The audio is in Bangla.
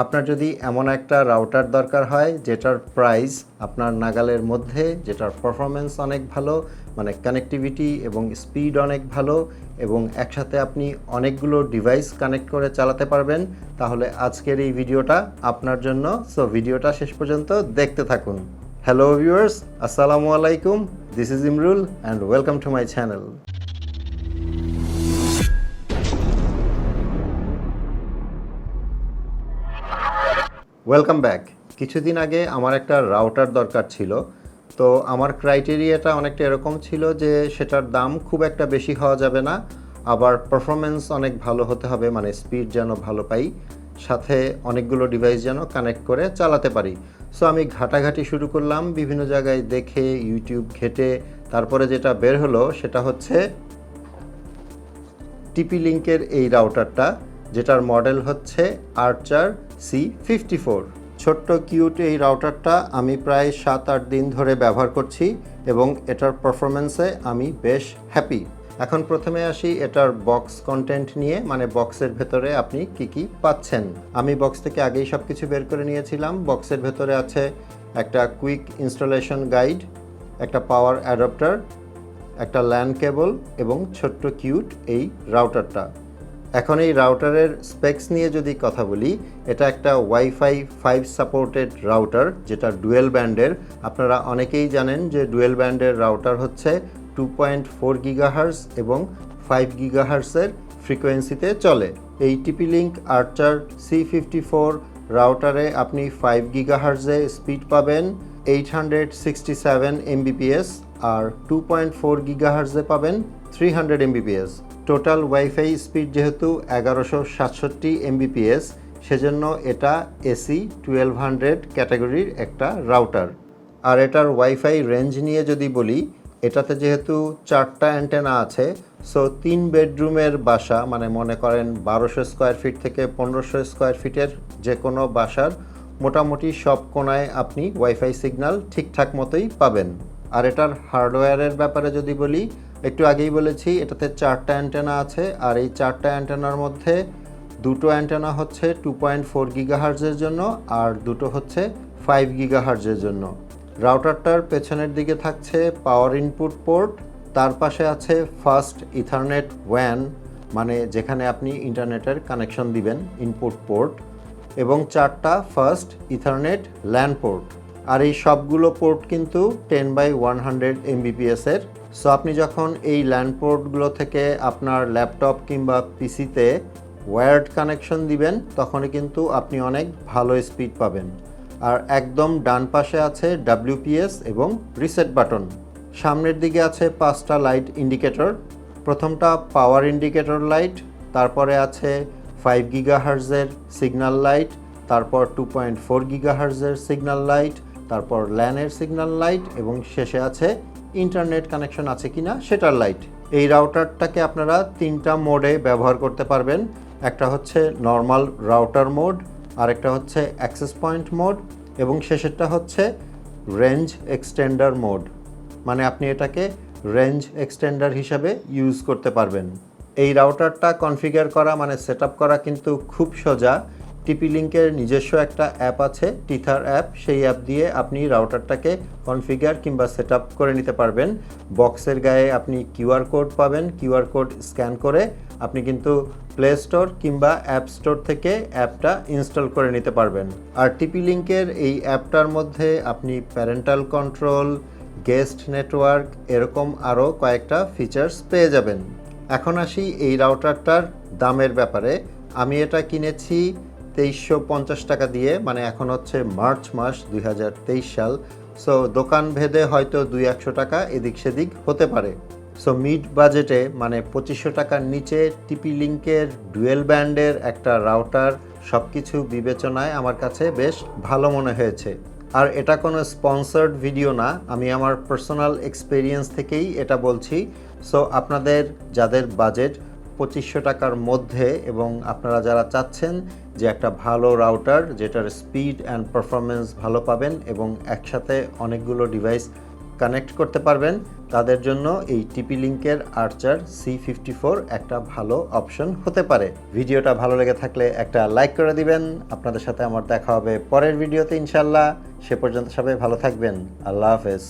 আপনার যদি এমন একটা রাউটার দরকার হয় যেটার প্রাইস আপনার নাগালের মধ্যে, যেটার পারফরমেন্স অনেক ভালো, মানে কানেক্টিভিটি এবং স্পিড অনেক ভালো এবং একসাথে আপনি অনেকগুলো ডিভাইস কানেক্ট করে চালাতে পারবেন, তাহলে আজকের এই ভিডিওটা আপনার জন্য। সো ভিডিওটা শেষ পর্যন্ত দেখতে থাকুন। হ্যালো ভিউয়ার্স, আসসালামু আলাইকুম। This is Imrul and welcome to my channel. Welcome back. কিছুদিন আগে আমার একটা রাউটার দরকার ছিল। তো আমার ক্রাইটেরিয়াটা অনেকটা এরকম ছিল যে সেটার দাম খুব একটা বেশি হওয়া যাবে না, আবার পারফরমেন্স অনেক ভালো হতে হবে, মানে স্পিড যেন ভালো পাই, সাথে অনেকগুলো ডিভাইস যেন কানেক্ট করে চালাতে পারি। সো আমি ঘাটাঘাটি শুরু করলাম বিভিন্ন জায়গায় দেখে, ইউটিউব ঘেটে। তারপরে যেটা বের হলো সেটা হচ্ছে TP-Link'ের এই রাউটারটা, যেটার মডেল হচ্ছে আর্চার C54। ছোট্ট কিউট এই রাউটারটা আমি প্রায় 7-8 দিন ধরে ব্যবহার করছি এবং এটার পারফরমেন্সে আমি বেশ হ্যাপি। এখন প্রথমে আসি এটার বক্স কন্টেন্ট নিয়ে, মানে বক্সের ভেতরে আপনি কি পাচ্ছেন। আমি বক্স থেকে আগেই সব কিছু বের করে নিয়েছিলাম। বক্সের ভেতরে আছে একটা কুইক ইনস্টলেশন গাইড, একটা পাওয়ার অ্যাডাপ্টার, একটা ল্যান কেবল এবং ছোট্ট কিউট এই রাউটারটা। এখন এই রাউটারের স্পেক্স নিয়ে যদি কথা বলি, এটা একটা ওয়াইফাই 5 সাপোর্টেড রাউটার, যেটা ডুয়েল ব্যান্ডের। আপনারা অনেকেই জানেন যে ডুয়েল ব্যান্ডের রাউটার হচ্ছে 2.4 গিগাহার্জ এবং 5 গিগাহার্জের ফ্রিকোয়েন্সিতে চলে। এই TP-Link Archer C54 রাউটারে আপনি 5 গিগাহার্জে স্পিড পাবেন 867 Mbps, আর 2.4 গিগাহার্জে পাবেন 300 Mbps। টোটাল ওয়াইফাই স্পিড যেহেতু 1167 Mbps, সেজন্য এটা এসি 1200 ক্যাটাগরির একটা রাউটার। আর এটার ওয়াইফাই রেঞ্জ নিয়ে যদি বলি, এটাতে যেহেতু 4টা অ্যান্টেনা আছে, সো 3 বেডরুমের বাসা, মানে মনে করেন 1200 স্কোয়ার ফিট থেকে 1500 স্কোয়ার ফিটের যে কোনো বাসার মোটামুটি সব কোণায় আপনি ওয়াইফাই সিগন্যাল ঠিকঠাক মতোই পাবেন। আর এটার হার্ডওয়্যারের ব্যাপারে যদি বলি, একটু আগেই বলেছি এটাতে 4টা অ্যান্টেনা আছে, আর এই 4টা অ্যান্টেনার মধ্যে 2টো অ্যান্টেনা হচ্ছে 2.4 গিগাহার্জের জন্য আর 2টো হচ্ছে 5 গিগাহার্জের জন্য। রাউটারটার পেছনের দিকে থাকছে পাওয়ার ইনপুট পোর্ট, তার পাশে আছে ফাস্ট ইথারনেট ওয়্যান, মানে যেখানে আপনি ইন্টারনেটের কানেকশন দিবেন, ইনপুট পোর্ট, এবং 4টা ফাস্ট ইথারনেট ল্যান পোর্ট। আর এই সবগুলো পোর্ট কিন্তু 10/100 Mbps এর। সো আপনি যখন এই ল্যান পোর্টগুলো থেকে আপনার ল্যাপটপ কিংবা পিসিতে ওয়্যার্ড কানেকশন দিবেন, তখনই কিন্তু আপনি অনেক ভালো স্পিড পাবেন। আর একদম ডান পাশে আছে WPS এবং রিসেট বাটন। সামনের দিকে আছে 5টা লাইট ইন্ডিকেটর। প্রথমটা পাওয়ার ইন্ডিকেটর লাইট, তারপরে আছে 5 গিগাহার্জের সিগন্যাল লাইট, তারপর 2.4 গিগাহার্জের সিগন্যাল লাইট, তারপর ল্যানের সিগন্যাল লাইট এবং শেষে আছে ইন্টারনেট কানেকশন আছে কিনা সেটার লাইট। এই রাউটারটাকে আপনারা 3টা মোডে ব্যবহার করতে পারবেন। একটা হচ্ছে নর্মাল রাউটার মোড, আরেকটা হচ্ছে অ্যাক্সেস পয়েন্ট মোড এবং শেষেরটা হচ্ছে রেঞ্জ এক্সটেন্ডার মোড, মানে আপনি এটাকে রেঞ্জ এক্সটেন্ডার হিসাবে ইউজ করতে পারবেন। এই রাউটারটা কনফিগার করা, মানে সেট আপ করা কিন্তু খুব সোজা। TP-Link'ের নিজস্ব একটা অ্যাপ আছে, টিথার অ্যাপ। সেই অ্যাপ দিয়ে আপনি রাউটারটাকে কনফিগার কিংবা সেট আপ করে নিতে পারবেন। বক্সের গায়ে আপনি কিউআর কোড পাবেন, কিউআর কোড স্ক্যান করে আপনি কিন্তু প্লে স্টোর কিংবা অ্যাপ স্টোর থেকে অ্যাপটা ইনস্টল করে নিতে পারবেন। আর TP-Link'ের এই অ্যাপটার মধ্যে আপনি প্যারেন্টাল কন্ট্রোল, গেস্ট নেটওয়ার্ক, এরকম আরও কয়েকটা ফিচার্স পেয়ে যাবেন। এখন আসি এই রাউটারটার দামের ব্যাপারে। আমি এটা কিনেছি 2350 টাকা দিয়ে, মানে এখন হচ্ছে মার্চ মাস 2023 সাল। সো দোকান ভেদে হয়তো 200-100 টাকা এদিক সেদিক হতে পারে। সো মিড বাজেটে, মানে 2500 টাকার নিচে TP-Link'ের ডুয়েল ব্যান্ডের একটা রাউটার সব কিছু বিবেচনায় আমার কাছে বেশ ভালো মনে হয়েছে। আর এটা কোনো স্পন্সর্ড ভিডিও না, আমি আমার পার্সোনাল এক্সপেরিয়েন্স থেকেই এটা বলছি। সো আপনাদের যাদের বাজেট 2500 টাকার মধ্যে এবং আপনারা যারা চাচ্ছেন যে একটা ভালো রাউটার যেটার স্পিড অ্যান্ড পারফরমেন্স ভালো পাবেন এবং একসাথে অনেকগুলো ডিভাইস কানেক্ট করতে পারবেন তাদের জন্য এই TP-Link আর্চার C54 একটা ভালো অপশন হতে পারে। ভিডিওটা ভালো লেগে থাকলে একটা লাইক করে দিবেন। আপনাদের সাথে আমার দেখা হবে পরের ভিডিওতে ইনশাআল্লাহ। সে পর্যন্ত সবাই ভালো থাকবেন। আল্লাহ হাফেজ।